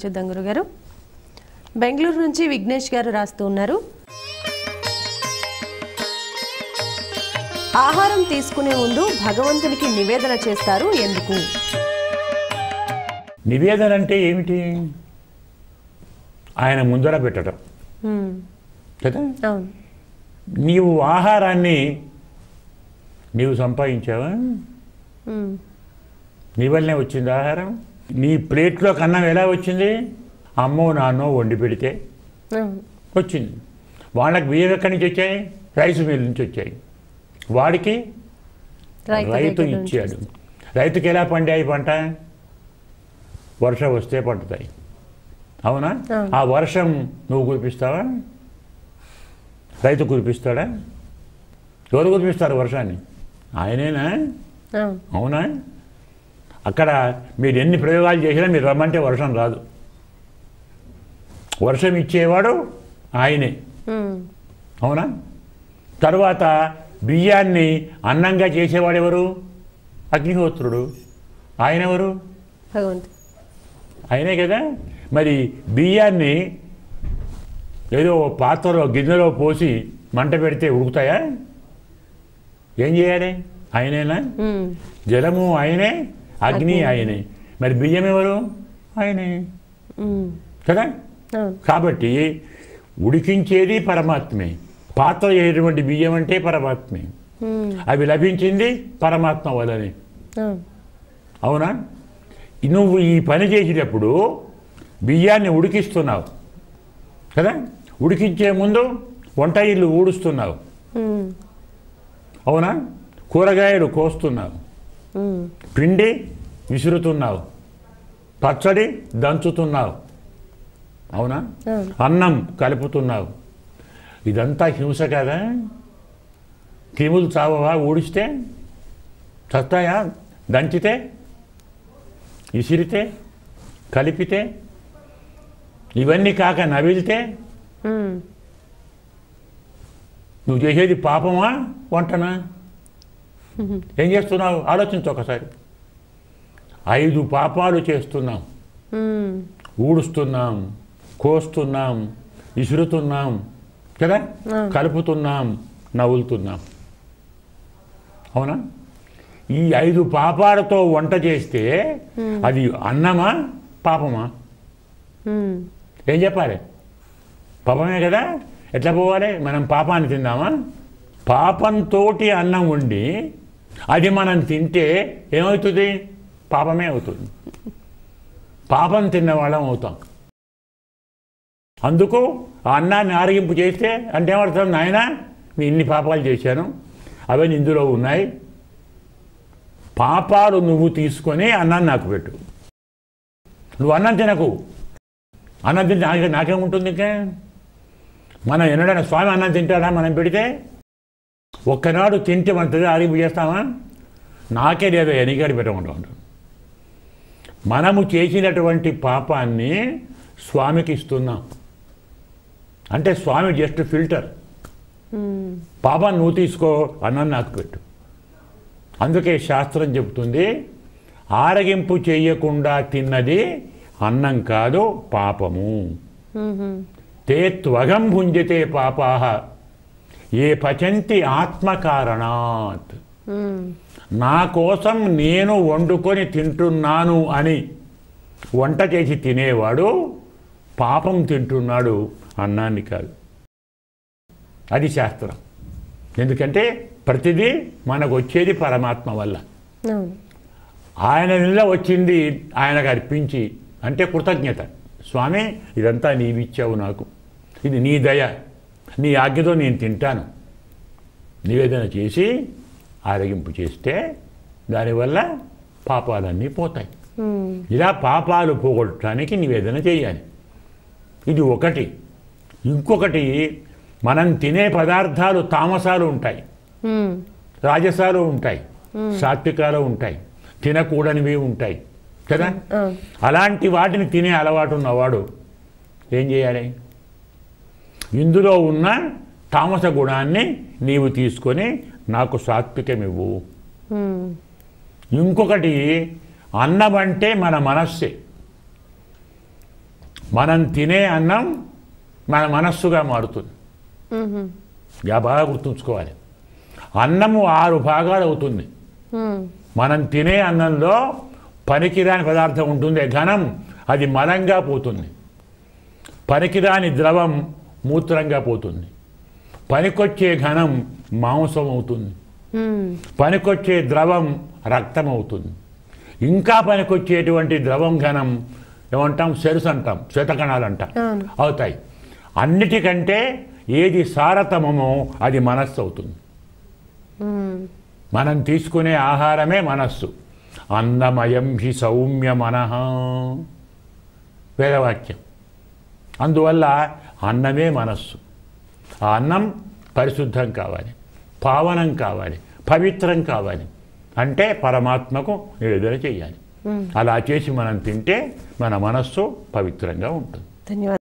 చూద్దాం గురుగారు. బెంగళూరు నుంచి విఘ్నేష్ గారు రాస్తూ ఉన్నారు. ఆహారం తీసుకునే ముందు భగవంతునికి నివేదన చేస్తారు ఎందుకు? నివేదన అంటే ఏమిటి? ఆయన ముందర పెట్టడం కదా. నీవు ఆహారాన్ని నీవు సంపాదించావా? నీ వల్లనే వచ్చింది ఆహారం. నీ ప్లేట్లో అన్నం ఎలా వచ్చింది? అమ్మో నాన్నో వండి పెడితే వచ్చింది. వాళ్ళకి బియ్యం ఎక్కడి నుంచి వచ్చాయి? రైస్ మిల్ నుంచి వచ్చాయి. వాడికి రైతు ఇచ్చాడు. రైతుకి ఎలా పండాయి పంట? వర్షం వస్తే పండుతాయి. అవునా? ఆ వర్షం నువ్వు కురిపిస్తావా? రైతు కురిపిస్తాడా? ఎవరు కురిపిస్తారు వర్షాన్ని? ఆయనేనా? అవునా? అక్కడ మీరు ఎన్ని ప్రయోగాలు చేసినా మీరు రమ్మంటే వర్షం రాదు. వర్షం ఇచ్చేవాడు ఆయనే. అవునా? తర్వాత బియ్యాన్ని అన్నంగా చేసేవాడు ఎవరు? అగ్నిహోత్రుడు. ఆయన ఎవరు? భగవంతుడు. ఆయనే కదా. మరి బియ్యాన్ని ఏదో పాత్రలో గిన్నెలో పోసి మంట పెడితే ఉడుకుతాయా? ఏం చేయాలి? ఆయనేనా? జలము ఆయనే, అగ్ని ఆయనే. మరి బియ్యం ఎవరు? ఆయనే కదా. కాబట్టి ఉడికించేది పరమాత్మే. పాత్ర చేయటువంటి బియ్యం అంటే పరమాత్మే. అవి లభించింది పరమాత్మ వల్లనే. అవునా? నువ్వు ఈ పని చేసేటప్పుడు బియ్యాన్ని ఉడికిస్తున్నావు కదా. ఉడికించే ముందు వంట ఇల్లు ఊడుస్తున్నావు. అవునా? కూరగాయలు కోస్తున్నావు, పిండి విసురుతున్నావు, పచ్చడి దంచుతున్నావు. అవునా? అన్నం కలుపుతున్నావు. ఇదంతా హింస కదా. క్రిములు చావవా? ఊడిస్తే చస్తాయా? దంచితే, విసిరితే, కలిపితే, ఇవన్నీ కాక నవిలితే నువ్వు చేసేది పాపమా వంటనా? ఏం చేస్తున్నావు? ఆలోచించు ఒకసారి. 5 పాపాలు చేస్తున్నాం. ఊడుస్తున్నాం, కోస్తున్నాం, విసురుతున్నాం కదా, కలుపుతున్నాం, నవ్వులుతున్నాం. అవునా? ఈ 5 పాపాలతో వంట చేస్తే అది అన్నమా పాపమా? ఏం చెప్పాలి? పాపమే కదా. ఎట్లా పోవాలి? మనం పాపాన్ని తిందామా? పాపంతో అన్నం వండి అది మనం తింటే ఏమవుతుంది? పాపమే అవుతుంది. పాపం తిన్నవాళ్ళం అవుతాం. అందుకు ఆ అన్నాన్ని ఆరగింపు చేస్తే అంటే ఏమర్థం? నాయన నేను ఇన్ని పాపాలు చేశాను, అవన్నీ ఇందులో ఉన్నాయి, పాపాలు నువ్వు తీసుకొని అన్నాన్ని నాకు పెట్టు. నువ్వు అన్నం తినకు. అన్నం తింటే నాకేముంటుంది? ఇంకా మనం ఎన్నడైనా స్వామి అన్నం తింటాడా? మనం పెడితే ఒక్కనాడు తింటే మన ఆరింపు చేస్తామా? నాకే లేదా ఎనిగాడి పెట్టకుండా ఉంటాం. మనము చేసినటువంటి పాపాన్ని స్వామికి ఇస్తున్నాం. అంటే స్వామి జస్ట్ ఫిల్టర్. పాపాన్ని నువ్వు తీసుకో, అన్నం నాకు పెట్టు. అందుకే శాస్త్రం చెబుతుంది, ఆరగింపు చేయకుండా తిన్నది అన్నం కాదు పాపము. తే త్వగం భుంజతే పాపాః ఏ పచంతి ఆత్మకారణాత్. నా కోసం నేను వండుకొని తింటున్నాను అని వంట చేసి తినేవాడు పాపం తింటున్నాడు, అన్నాన్ని కాదు. అది శాస్త్రం. ఎందుకంటే ప్రతిదీ మనకు వచ్చేది పరమాత్మ వల్ల. ఆయన నిల్ల వచ్చింది ఆయనకు అర్పించి అంటే కృతజ్ఞత. స్వామి ఇదంతా నీవిచ్చావు నాకు, ఇది నీ దయ, నీ ఆజ్ఞతో నేను తింటాను నివేదన చేసి ఆరగింపు చేస్తే దానివల్ల పాపాలన్నీ పోతాయి. ఇలా పాపాలు పోగొట్టడానికి నివేదన చేయాలి. ఇది ఒకటి. ఇంకొకటి, మనం తినే పదార్థాలు తామసాలు ఉంటాయి, రాజసాలు ఉంటాయి, సాత్వికాలు ఉంటాయి, తినకూడనివి ఉంటాయి కదా. అలాంటి వాటిని తినే అలవాటు ఉన్నవాడు ఏం చేయాలి? ఇందులో ఉన్న తామస గుణాన్ని నీవు తీసుకొని నాకు సాత్వికమివ్వు. ఇంకొకటి, అన్నం అంటే మన మనస్సే. మనం తినే అన్నం మన మనస్సుగా మారుతుంది. బాగా గుర్తుంచుకోవాలి. అన్నము 6 భాగాలు అవుతుంది. మనం తినే అన్నంలో పనికిరాని పదార్థం ఉంటుంది, ఘనం, అది మలంగా పోతుంది. పనికిరాని ద్రవం మూత్రంగా పోతుంది. పనికొచ్చే ఘనం మాంసం అవుతుంది. పనికొచ్చే ద్రవం రక్తం అవుతుంది. ఇంకా పనికొచ్చేటువంటి ద్రవం ఘనం ఏమంటాం, సెల్స్ అంటాం, శ్వేతకణాలు అంటాం, అవుతాయి. అన్నిటికంటే ఏది సారతమమో అది మనస్సు అవుతుంది. మనం తీసుకునే ఆహారమే మనస్సు. అన్నమయం హి సౌమ్య మనః వేదవాక్యం. అందువల్ల అన్నమే మనస్సు. ఆ అన్నం పరిశుద్ధం కావాలి, పావనం కావాలి, పవిత్రం కావాలి. అంటే పరమాత్మకు నివేదన చేయాలి. అలా చేసి మనం తింటే మన మనస్సు పవిత్రంగా ఉంటుంది. ధన్యవాదాలు.